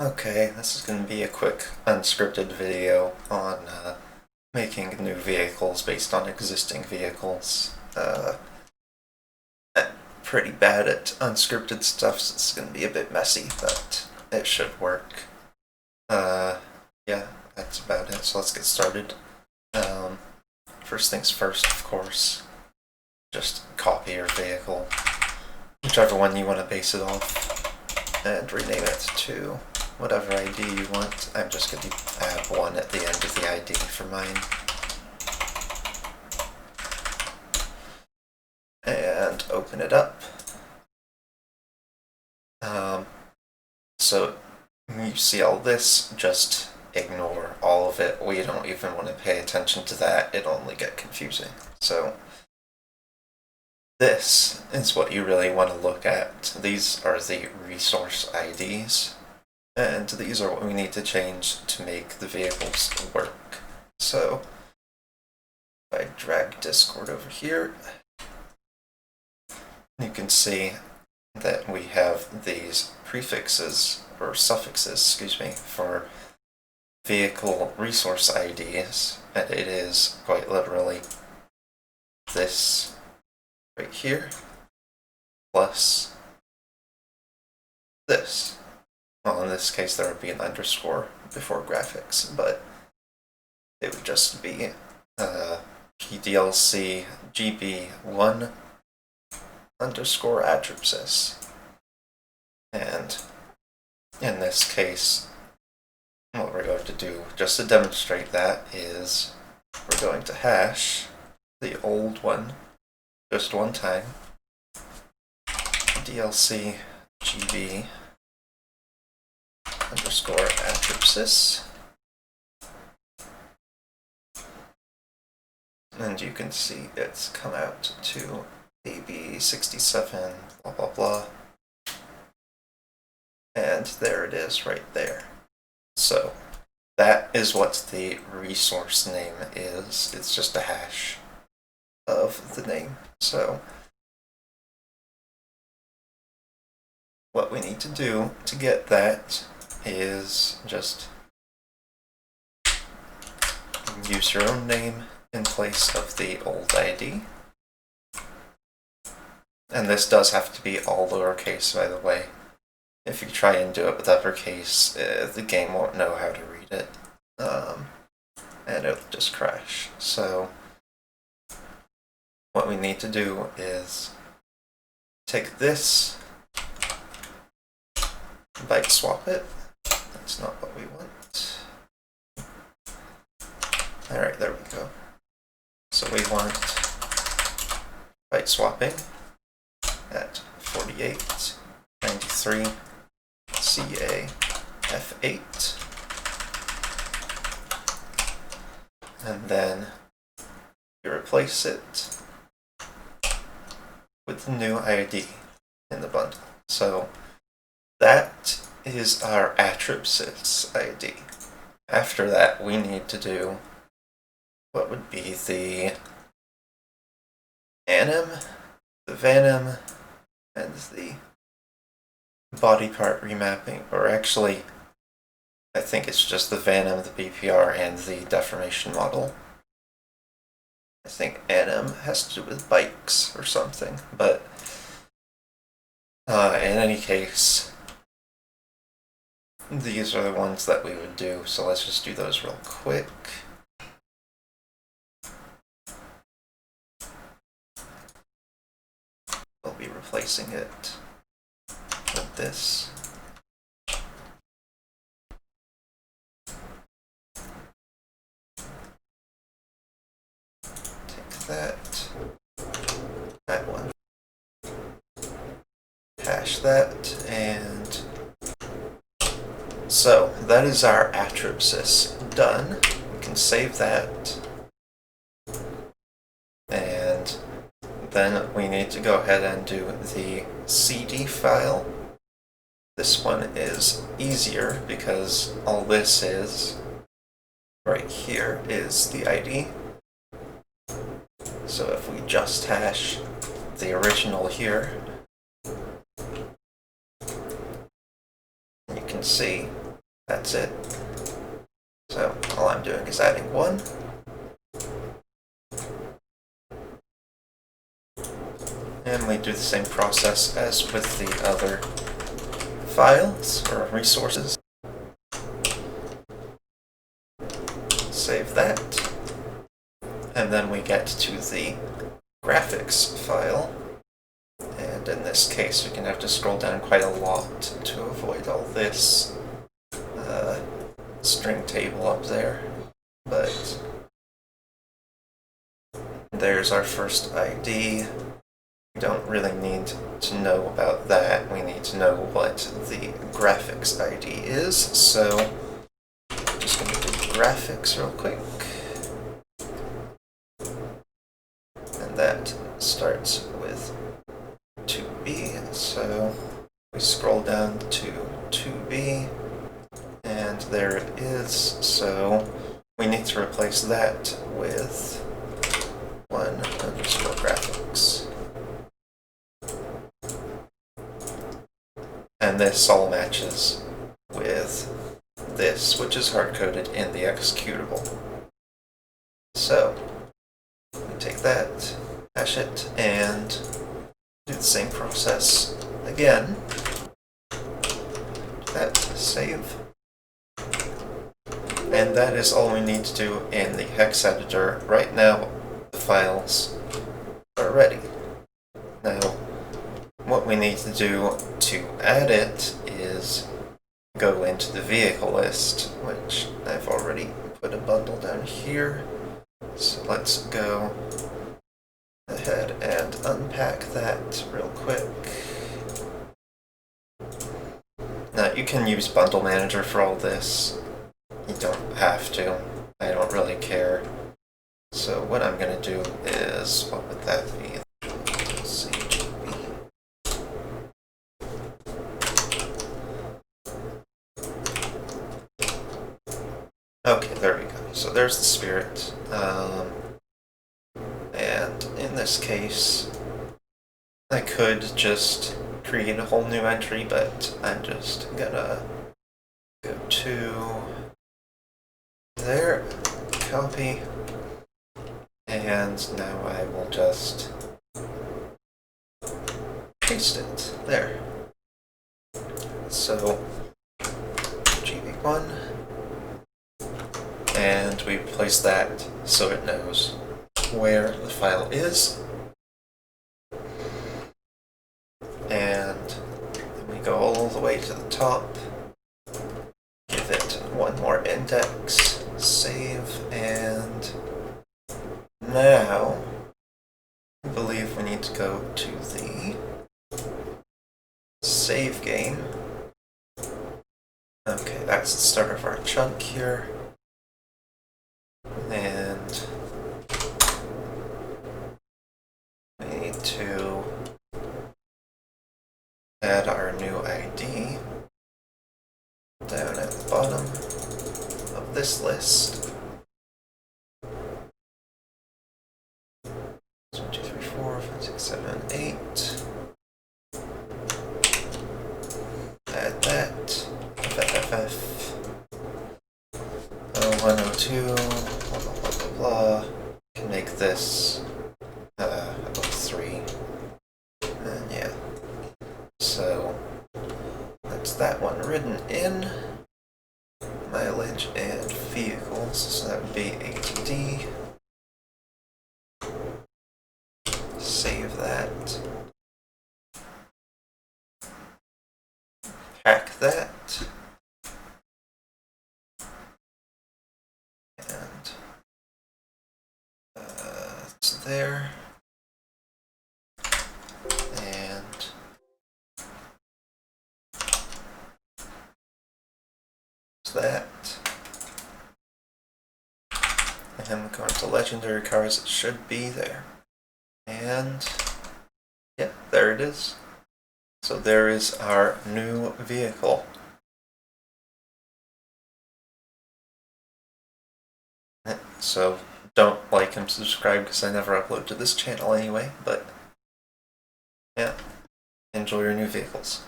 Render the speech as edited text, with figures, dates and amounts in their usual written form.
Okay, this is going to be a quick unscripted video on making new vehicles based on existing vehicles. I'm pretty bad at unscripted stuff, so it's going to be a bit messy, but it should work. Yeah, that's about it, so let's get started. First things first, of course, just copy your vehicle, whichever one you want to base it off, and rename it to whatever ID you want. I'm just going to add 1 at the end of the ID for mine. And open it up. So you see all this, just ignore all of it. We don't even want to pay attention to that. It'll only get confusing. So this is what you really want to look at. These are the resource IDs. And these are what we need to change to make the vehicles work. So if I drag Discord over here, you can see that we have these prefixes, or suffixes, excuse me, for vehicle resource IDs, and it is quite literally this right here plus this. Well, in this case there would be an underscore before graphics, but it would just be PDLC GB1 underscore attribsys. And in this case, what we're going to do, just to demonstrate that, is we're going to hash the old one just one time, DLC GB underscore attribsys. And you can see it's come out to AB67, blah blah blah. And there it is right there. So that is what the resource name is. It's just a hash of the name. So what we need to do to get that is just use your own name in place of the old ID. And this does have to be all lowercase, by the way. If you try and do it with uppercase, the game won't know how to read it, and it'll just crash. So what we need to do is take this, byte swap it. That's not what we want. Alright, there we go. So we want byte swapping at 4893 CA F8, and then you replace it with the new ID in the bundle. So that is our attribsys ID. After that, we need to do what would be the anim, the venom, and the body part remapping, or actually, I think it's just the venom, the BPR, and the deformation model. I think anim has to do with bikes or something, but in any case, these are the ones that we would do, so let's just do those real quick. We'll be replacing it with this. Take that one, hash that, and so that is our attribsys done. We can save that, and then we need to go ahead and do the CD file. This one is easier because all this is right here is the ID. So if we just hash the original here, you can see That's it. So all I'm doing is adding one. And we do the same process as with the other files or resources. Save that. And then we get to the graphics file. And in this case, you're going to have to scroll down quite a lot to avoid all this string table up there. But there's our first ID. We don't really need to know about that. We need to know what the graphics ID is. So I'm just going to do graphics real quick. And that starts with 2B. So we scroll down to 2B. And there it is. So we need to replace that with 1_graphics. And this all matches with this, which is hard-coded in the executable. So we take that, hash it, and do the same process again. That, save. And that is all we need to do in the hex editor. Right now, the files are ready. Now, what we need to do to add it is go into the vehicle list, which I've already put a bundle down here. So let's go ahead and unpack that real quick. Now, you can use Bundle Manager for all this. You don't have to. I don't really care. So what I'm going to do is, what would that be? Okay, there we go. So there's the spirit. And in this case, I could just create a whole new entry, but I'm just gonna go to there, copy, and now I will just paste it there. So GB1, and we place that so it knows where the file is. And then we go all the way to the top, give it one more index, save, and now I believe we need to go to the save game. Okay, that's the start of our chunk here. And we need to add our new ID down at the bottom of this list. 1, 2, 3, 4, 5, 6, 7, 8. Add that. FFFF. 102. Blah, blah, blah, blah, blah. Can make this about 3. And yeah. So that's that one written in. Mileage and vehicles. So that would be ATD. Save that. Hack that. And it's there. And that. And going to legendary cars, it should be there. And yeah, there it is. So there is our new vehicle. So don't like and subscribe because I never upload to this channel anyway, but yeah, enjoy your new vehicles.